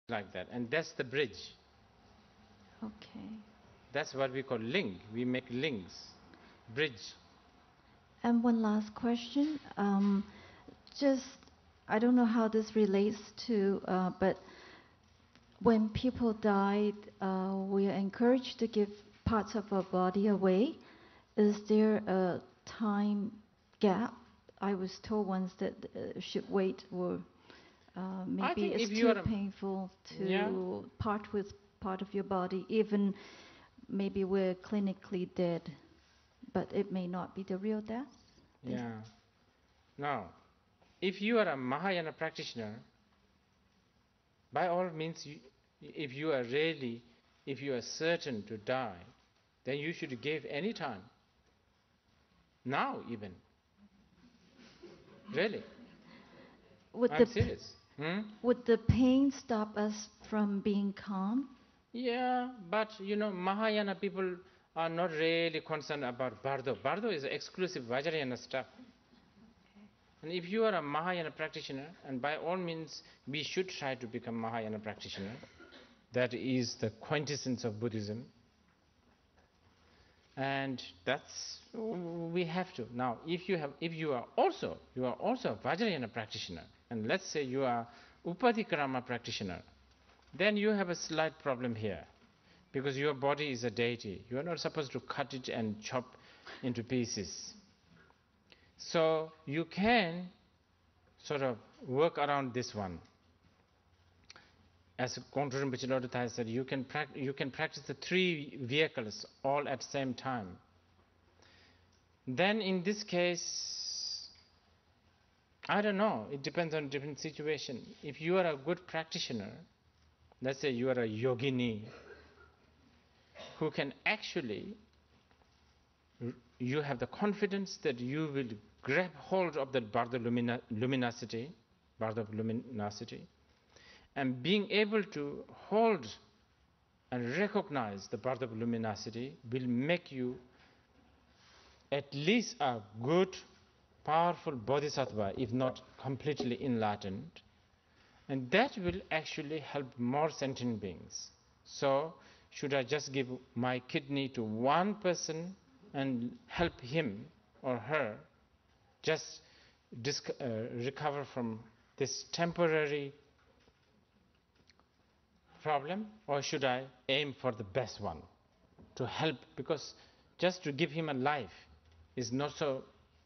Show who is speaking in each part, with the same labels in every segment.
Speaker 1: like that, and that's the bridge.
Speaker 2: Okay.
Speaker 1: That's what we call link. We make links, bridge.
Speaker 2: And one last question. Just, I don't know how this relates to, but when people died, we are encouraged to give parts of our body away. Is there a time gap? I was told once that should wait, or maybe it's too painful to part with part of your body, even maybe we're clinically dead, but it may not be the real death.
Speaker 1: Yeah. Now, if you are a Mahayana practitioner, by all means, if you are certain to die, then you should give any time. Now even. Really. I'm serious.
Speaker 2: Would the pain stop us from being calm?
Speaker 1: Yeah, but Mahayana people are not really concerned about Bardo. Bardo is exclusive Vajrayana stuff. And if you are a Mahayana practitioner, and by all means, we should try to become Mahayana practitioner. That is the quintessence of Buddhism. And that's, we have to. Now, if you are also a Vajrayana practitioner, and let's say you are Upadikrama practitioner, then you have a slight problem here. Because your body is a deity. You are not supposed to cut it and chop into pieces. So you can sort of work around this one. As Kongtrul Rinpoche Lord Thai said, you can practice the three vehicles all at the same time. Then in this case, I don't know, it depends on different situation. If you are a good practitioner, let's say you are a yogini, who can actually, you have the confidence that you will grab hold of the Bardo luminosity, and being able to hold and recognize the Bardo luminosity will make you at least a good, powerful bodhisattva, if not completely enlightened. And that will actually help more sentient beings. So, should I just give my kidney to one person and help him or her just recover from this temporary problem, or should I aim for the best one to help? Because just to give him a life is not so,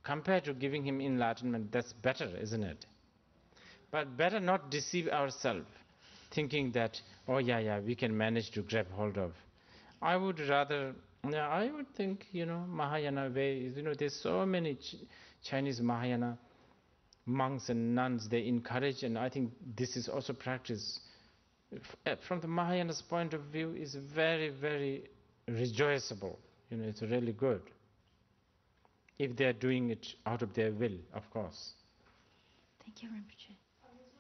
Speaker 1: compared to giving him enlightenment, that's better, isn't it? But better not deceive ourselves, thinking that, oh yeah, we can manage to grab hold of. I would rather, I would think, Mahayana way, there's so many Chinese Mahayana monks and nuns, they encourage, and I think this is also practiced. From the Mahayana's point of view, is very, very rejoiceable. It's really good. If they are doing it out of their will, of course.
Speaker 2: Thank you, Rinpoche.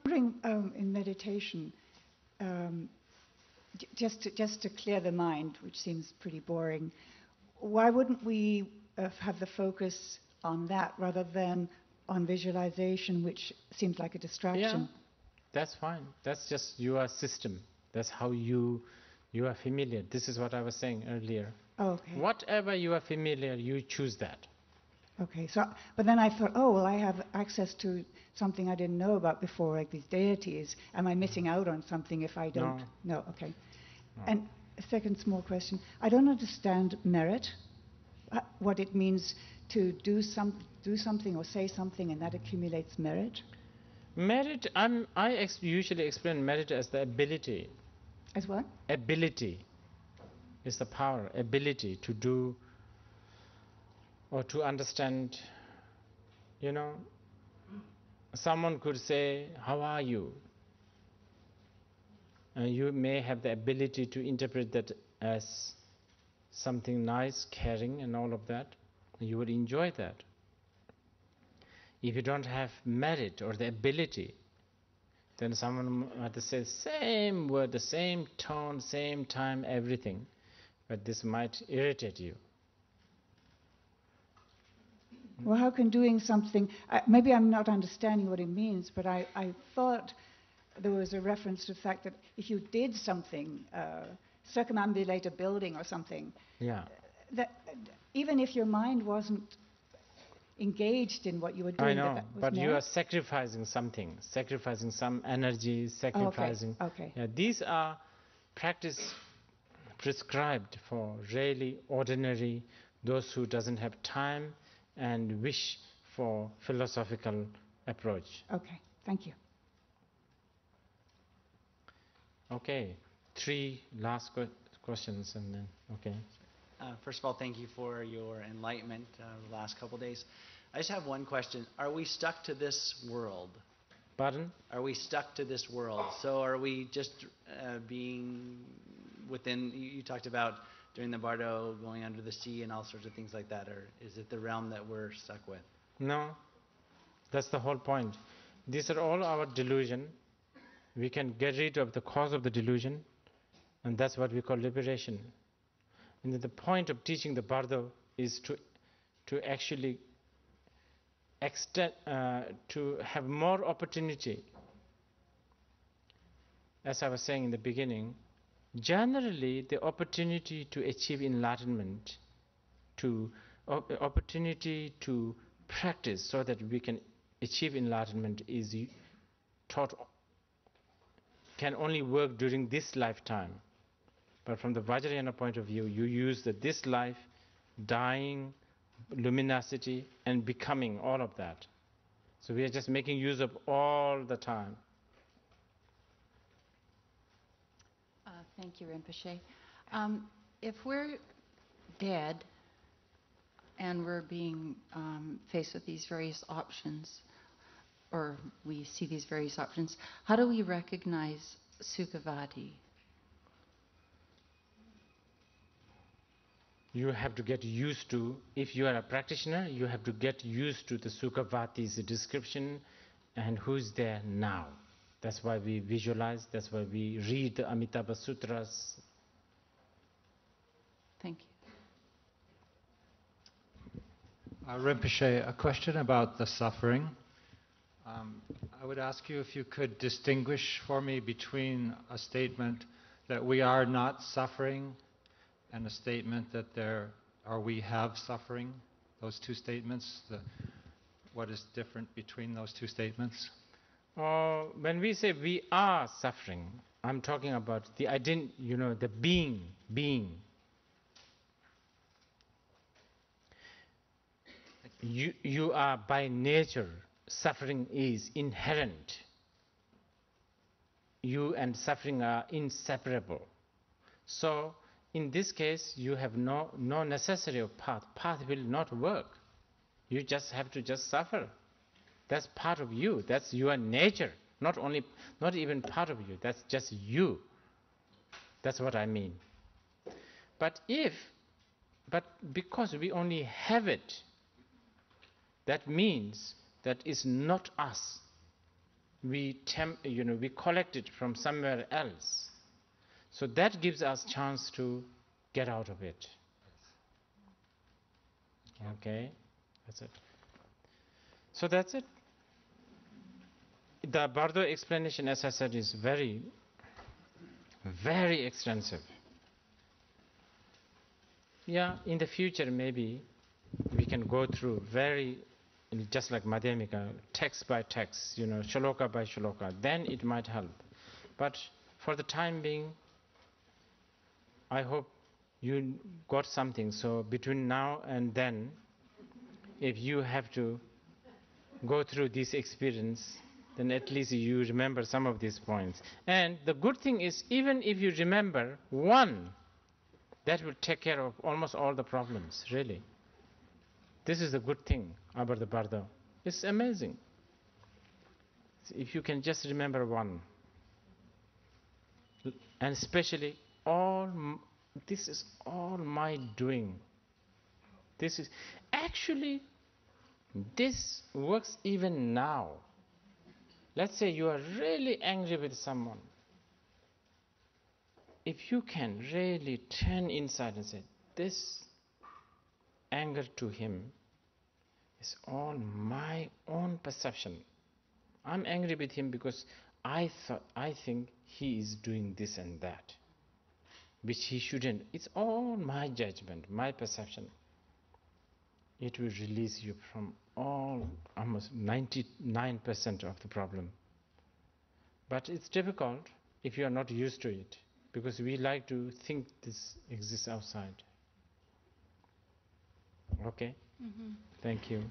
Speaker 3: Wondering, in meditation, just to clear the mind, which seems pretty boring, why wouldn't we have the focus on that rather than on visualization, which seems like a distraction?
Speaker 1: Yeah, that's fine. That's just your system. That's how you are familiar. This is what I was saying earlier.
Speaker 3: Oh, okay.
Speaker 1: Whatever you are familiar, you choose that.
Speaker 3: Okay, so, but then I thought, oh, well, I have access to something I didn't know about before, like these deities. Am I missing out on something if I don't? No, okay. No. And a second small question. I don't understand merit, what it means to do something or say something and that accumulates merit.
Speaker 1: Merit, I usually explain merit as the ability.
Speaker 3: As what?
Speaker 1: Ability is the power, ability to do or to understand. Someone could say, how are you? And you may have the ability to interpret that as something nice, caring, and all of that. You would enjoy that. If you don't have merit or the ability, then someone might say same word, the same tone, same time, everything. But this might irritate you.
Speaker 3: Well, how can doing something, maybe I'm not understanding what it means, but I thought there was a reference to the fact that if you did something, circumambulate a building or something,
Speaker 1: Yeah.
Speaker 3: that even if your mind wasn't engaged in what you were doing,
Speaker 1: I know,
Speaker 3: that was
Speaker 1: but you
Speaker 3: merit?
Speaker 1: are sacrificing something, sacrificing some energy, sacrificing.
Speaker 3: Okay.
Speaker 1: Yeah, these are practice prescribed for really ordinary, those who doesn't have time and wish for philosophical approach.
Speaker 3: Okay, thank you.
Speaker 1: Okay, 3 last questions and then, okay.
Speaker 4: First of all, thank you for your enlightenment the last couple days. I just have one question. Are we stuck to this world?
Speaker 1: Pardon?
Speaker 4: Are we stuck to this world? So are we just being within, you talked about during the Bardo going under the sea and all sorts of things like that, or is it the realm that we're stuck with?
Speaker 1: No, that's the whole point. These are all our delusion. We can get rid of the cause of the delusion, and that's what we call liberation. And the point of teaching the Bardo is to actually extend, to have more opportunity. As I was saying in the beginning, generally the opportunity to achieve enlightenment, to opportunity to practice so that we can achieve enlightenment is taught, can only work during this lifetime. But from the Vajrayana point of view, you use this life, dying, luminosity, and becoming, all of that. So we are just making use of all the time.
Speaker 5: Thank you, Rinpoche. If we're dead and we're being faced with these various options, or we see these various options, how do we recognize Sukhavati?
Speaker 1: You have to get used to, if you are a practitioner, you have to get used to the Sukhavati's description and who's there now. That's why we visualize, that's why we read the Amitabha Sutras.
Speaker 5: Thank you.
Speaker 6: Rinpoche, a question about the suffering. I would ask you if you could distinguish for me between a statement that we are not suffering and a statement that we have suffering, those two statements, what is different between those two statements?
Speaker 1: When we say we are suffering, I'm talking about the the being. You are by nature, suffering is inherent. You and suffering are inseparable. So, in this case, you have no necessary of path. Path will not work. You just have to just suffer. That's part of you. That's your nature. Not even part of you. That's just you. That's what I mean. But because we only have it, that means that it's not us. We collect it from somewhere else. So that gives us chance to get out of it. Okay, that's it. So that's it. The Bardo explanation, as I said, is very, very extensive. Yeah, in the future maybe we can go through just like Madhyamika, text by text, shloka by shloka, then it might help. But for the time being, I hope you got something. So between now and then, if you have to go through this experience, then at least you remember some of these points. And the good thing is, even if you remember one, that will take care of almost all the problems, really. This is the good thing about the Bardo. It's amazing. If you can just remember one. And especially, this is all my doing. This works even now. Let's say you are really angry with someone. If you can really turn inside and say, this anger to him is all my own perception. I'm angry with him because I think he is doing this and that, which he shouldn't. It's all my judgment, my perception. It will release you from almost 99% of the problem. But it's difficult if you are not used to it, because we like to think this exists outside. Okay? Thank you.